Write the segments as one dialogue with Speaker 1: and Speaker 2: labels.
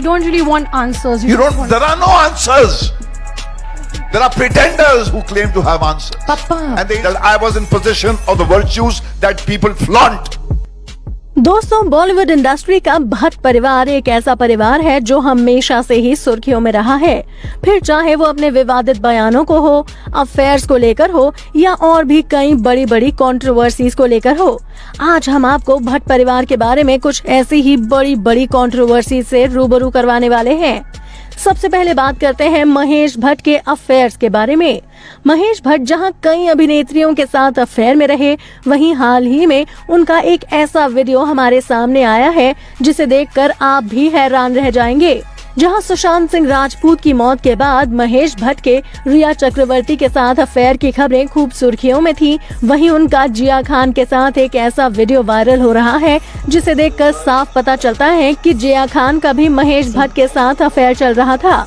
Speaker 1: don't really want answers.
Speaker 2: You don't, there are no answers. There are pretenders who claim to have answers.
Speaker 1: Papa.
Speaker 2: And I was in possession of the virtues that people flaunt.
Speaker 3: दोस्तों, Bollywood industry का भट्ट परिवार एक ऐसा परिवार है जो हमेशा से ही सुर्खियों में रहा है। फिर चाहे वो अपने विवादित बयानों को हो, अफेयर्स को लेकर हो या और भी कई बड़ी बड़ी कंट्रोवर्सीज को लेकर हो। आज हम आपको भट्ट परिवार के बारे में कुछ ऐसी ही बड़ी बड़ी कंट्रोवर्सी से रूबरू करवाने वाले हैं। सबसे पहले बात करते हैं महेश भट्ट के अफेयर्स के बारे में। महेश भट्ट जहां कई अभिनेत्रियों के साथ अफेयर में रहे, वहीं हाल ही में उनका एक ऐसा वीडियो हमारे सामने आया है जिसे देखकर आप भी हैरान रह जाएंगे। जहां सुशांत सिंह राजपूत की मौत के बाद महेश भट्ट के रिया चक्रवर्ती के साथ अफेयर की खबरें खूब सुर्खियों में थी, वहीं उनका जिया खान के साथ एक ऐसा वीडियो वायरल हो रहा है जिसे देखकर साफ पता चलता है कि जिया खान का भी महेश भट्ट के साथ अफेयर चल रहा था।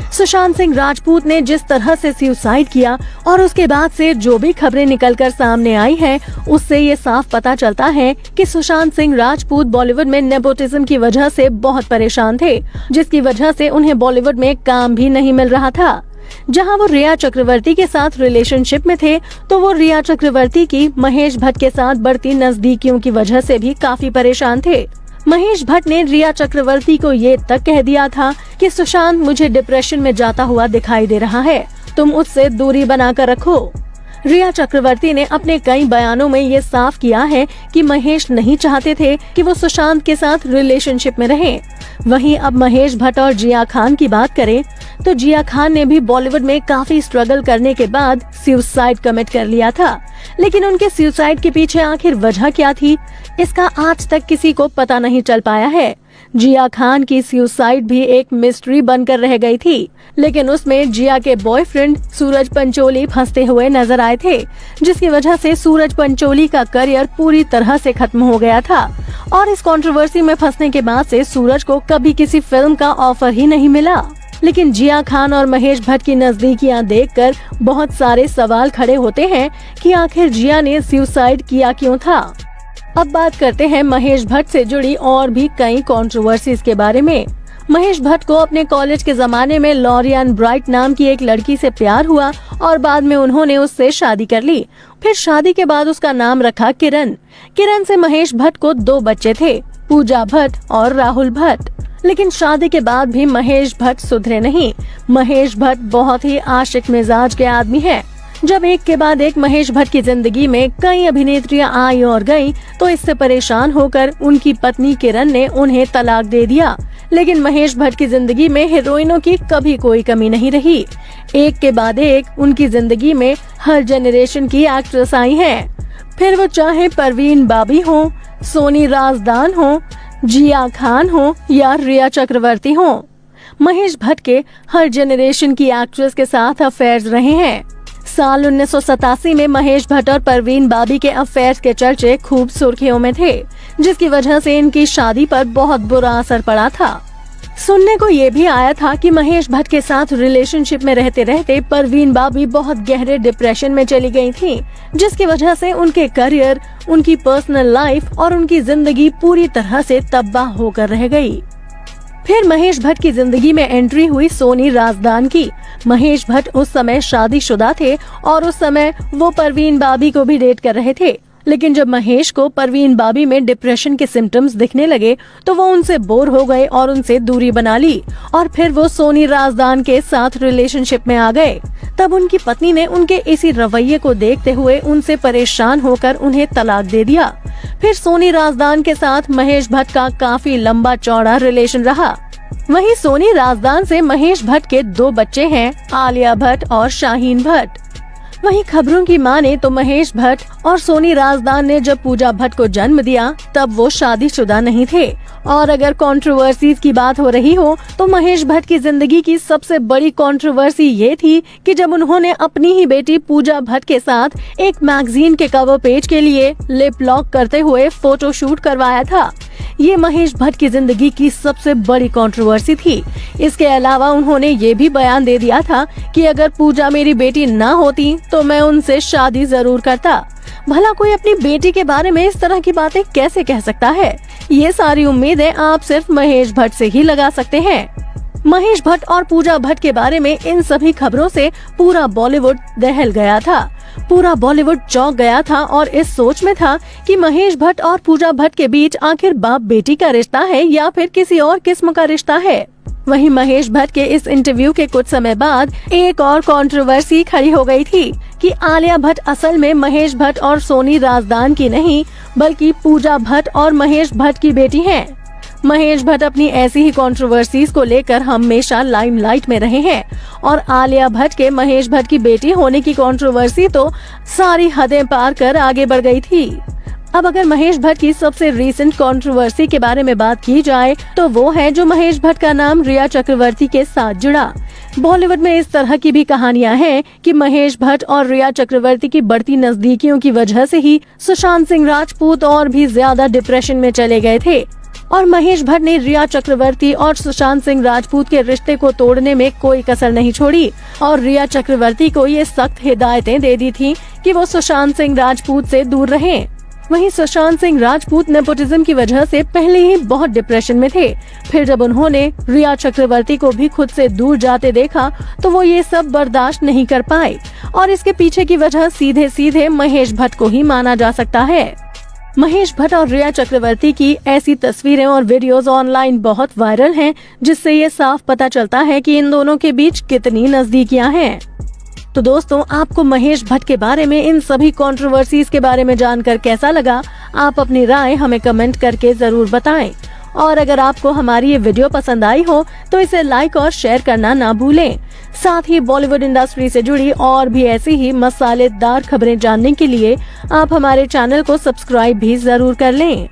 Speaker 3: सुशांत सिंह राजपूत ने जिस तरह से सुसाइड किया और उसके बाद से जो भी खबरें निकलकर सामने आई हैं, उससे ये साफ पता चलता है कि सुशांत सिंह राजपूत बॉलीवुड में नेपोटिज्म की वजह से बहुत परेशान थे, जिसकी वजह से उन्हें बॉलीवुड में काम भी नहीं मिल रहा था। जहां वो रिया चक्रवर्ती के साथ रिलेशनशिप में थे, तो वो रिया चक्रवर्ती की महेश भट्ट के साथ बढ़ती नजदीकियों की वजह से भी काफी परेशान थे। महेश भट्ट ने रिया चक्रवर्ती को ये तक कह दिया था कि सुशांत मुझे डिप्रेशन में जाता हुआ दिखाई दे रहा है, तुम उससे दूरी बनाकर रखो। रिया चक्रवर्ती ने अपने कई बयानों में ये साफ किया है कि महेश नहीं चाहते थे कि वो सुशांत के साथ रिलेशनशिप में रहें। वहीं अब महेश भट्ट और जिया खान की बात करें तो जिया खान ने भी बॉलीवुड में काफी स्ट्रगल करने के बाद सुसाइड कमिट कर लिया था, लेकिन उनके सुसाइड के पीछे आखिर वजह क्या थी, इसका आज तक किसी को पता नहीं चल पाया है। जिया खान की सुसाइड भी एक मिस्ट्री बनकर रह गई थी, लेकिन उसमें जिया के बॉयफ्रेंड सूरज पंचोली फंसते हुए नजर आए थे, जिसकी वजह से सूरज पंचोली का करियर पूरी तरह से खत्म हो गया था और इस कंट्रोवर्सी में फंसने के बाद से सूरज को कभी किसी फिल्म का ऑफर ही नहीं मिला। लेकिन जिया खान और महेश भट्ट की नजदीकियां देखकर बहुत सारे सवाल खड़े होते हैं कि आखिर जिया ने सुसाइड किया क्यों था। अब बात करते हैं महेश भट्ट से जुड़ी और भी कई कंट्रोवर्सीज के बारे में। महेश भट्ट को अपने कॉलेज के जमाने में लॉरियन ब्राइट नाम की एक लड़की से प्यार हुआ और बाद में उन्होंने उससे शादी कर ली। फिर शादी के बाद उसका नाम रखा किरण। किरण से महेश भट्ट को 2 बच्चे थे, पूजा भट्ट और राहुल भट्ट। लेकिन शादी के बाद भी महेश भट्ट सुधरे नहीं। महेश भट्ट बहुत ही आशिक मिजाज के आदमी हैं। जब एक के बाद एक महेश भट्ट की जिंदगी में कई अभिनेत्रियां आई और गईं, तो इससे परेशान होकर उनकी पत्नी किरण ने उन्हें तलाक दे दिया। लेकिन महेश भट्ट की जिंदगी में हीरोइनों की कभी कोई कमी नहीं रही। एक के बाद एक उनकी जिंदगी में हर जनरेशन की एक्ट्रेस आई हैं। फिर वो चाहे परवीन बाबी हो, सोनी राजदान हो, जिया खान हो या रिया चक्रवर्ती हो, महेश भट्ट के हर जनरेशन की एक्ट्रेस के साथ अफेयर्स रहे हैं। साल 1987 में महेश भट्ट और परवीन बाबी के अफेयर्स के चर्चे खूब सुर्खियों में थे, जिसकी वजह से इनकी शादी पर बहुत बुरा असर पड़ा था। सुनने को ये भी आया था कि महेश भट्ट के साथ रिलेशनशिप में रहते रहते परवीन बाबी बहुत गहरे डिप्रेशन में चली गई थी, जिसकी वजह से उनके करियर, उनकी पर्सनल लाइफ और उनकी जिंदगी पूरी तरह से तबाह होकर रह गई। फिर महेश भट्ट की जिंदगी में एंट्री हुई सोनी राजदान की। महेश भट्ट उस समय शादीशुदा थे और उस समय वो परवीन बाबी को भी डेट कर रहे थे। लेकिन जब महेश को परवीन बाबी में डिप्रेशन के सिम्टम्स दिखने लगे, तो वो उनसे बोर हो गए और उनसे दूरी बना ली और फिर वो सोनी राजदान के साथ रिलेशनशिप में आ गए। तब उनकी पत्नी ने उनके इसी रवैये को देखते हुए उनसे परेशान होकर उन्हें तलाक दे दिया। फिर सोनी राजदान के साथ महेश भट्ट का काफी लंबा चौड़ा रिलेशन रहा। वहीं सोनी राजदान से महेश भट्ट के 2 बच्चे हैं, आलिया भट्ट और शाहीन भट्ट। वहीं खबरों की माने तो महेश भट्ट और सोनी राजदान ने जब पूजा भट्ट को जन्म दिया, तब वो शादीशुदा नहीं थे। और अगर कंट्रोवर्सीज की बात हो रही हो, तो महेश भट्ट की जिंदगी की सबसे बड़ी कंट्रोवर्सी ये थी कि जब उन्होंने अपनी ही बेटी पूजा भट्ट के साथ एक मैगजीन के कवर पेज के लिए लिप लॉक करते हुए फोटो शूट करवाया था। ये महेश भट्ट की जिंदगी की सबसे बड़ी कंट्रोवर्सी थी। इसके अलावा उन्होंने ये भी बयान दे दिया था कि अगर पूजा मेरी बेटी ना होती तो मैं उनसे शादी जरूर करता। भला कोई अपनी बेटी के बारे में इस तरह की बातें कैसे कह सकता है? ये सारी उम्मीदें आप सिर्फ महेश भट्ट से ही लगा सकते हैं। महेश भट्ट और पूजा भट्ट के बारे में इन सभी खबरों से पूरा बॉलीवुड दहल गया था। पूरा बॉलीवुड चौंक गया था और इस सोच में था कि महेश भट्ट और पूजा भट्ट के बीच आखिर बाप बेटी का रिश्ता है या फिर किसी और किस्म का रिश्ता है। वहीं महेश भट्ट के इस इंटरव्यू के कुछ समय बाद एक और कंट्रोवर्सी खड़ी हो गई थी कि आलिया भट्ट असल में महेश भट्ट और सोनी राजदान की नहीं बल्कि पूजा भट्ट और महेश भट्ट की बेटी हैं। महेश भट्ट अपनी ऐसी ही कंट्रोवर्सीज को लेकर हमेशा लाइमलाइट में रहे हैं और आलिया भट्ट के महेश भट्ट की बेटी होने की कंट्रोवर्सी तो सारी हदें पार कर आगे बढ़ गई थी। अब अगर महेश भट्ट की सबसे रीसेंट कंट्रोवर्सी के बारे में बात की जाए तो वो है जो महेश भट्ट का नाम रिया चक्रवर्ती के साथ जुड़ा। बॉलीवुड में इस तरह की भी कहानियां हैं कि महेश भट्ट और रिया चक्रवर्ती की बढ़ती नजदीकियों की वजह से ही सुशांत सिंह राजपूत और भी ज्यादा डिप्रेशन में चले गए थे और महेश भट्ट ने रिया चक्रवर्ती और सुशांत सिंह राजपूत के रिश्ते को तोड़ने में कोई कसर नहीं छोड़ी और रिया चक्रवर्ती को ये सख्त हिदायतें दे दी थी कि वो सुशांत सिंह राजपूत से दूर रहें। वहीं सुशांत सिंह राजपूत नेपोटिज्म की वजह से पहले ही बहुत डिप्रेशन में थे। फिर जब उन्होंने रिया चक्रवर्ती को भी खुद से दूर जाते देखा तो वो ये सब बर्दाश्त नहीं कर पाए और इसके पीछे की वजह सीधे सीधे महेश भट्ट को ही माना जा सकता है। महेश भट्ट और रिया चक्रवर्ती की ऐसी तस्वीरें और वीडियोस ऑनलाइन बहुत वायरल हैं, जिससे ये साफ पता चलता है कि इन दोनों के बीच कितनी नजदीकियां हैं। तो दोस्तों, आपको महेश भट्ट के बारे में इन सभी कंट्रोवर्सीज के बारे में जानकर कैसा लगा? आप अपनी राय हमें कमेंट करके जरूर बताएं। और अगर आपको हमारी ये वीडियो पसंद आई हो तो इसे लाइक और शेयर करना ना भूलें। साथ ही बॉलीवुड इंडस्ट्री से जुड़ी और भी ऐसी ही मसालेदार खबरें जानने के लिए आप हमारे चैनल को सब्सक्राइब भी जरूर कर लें।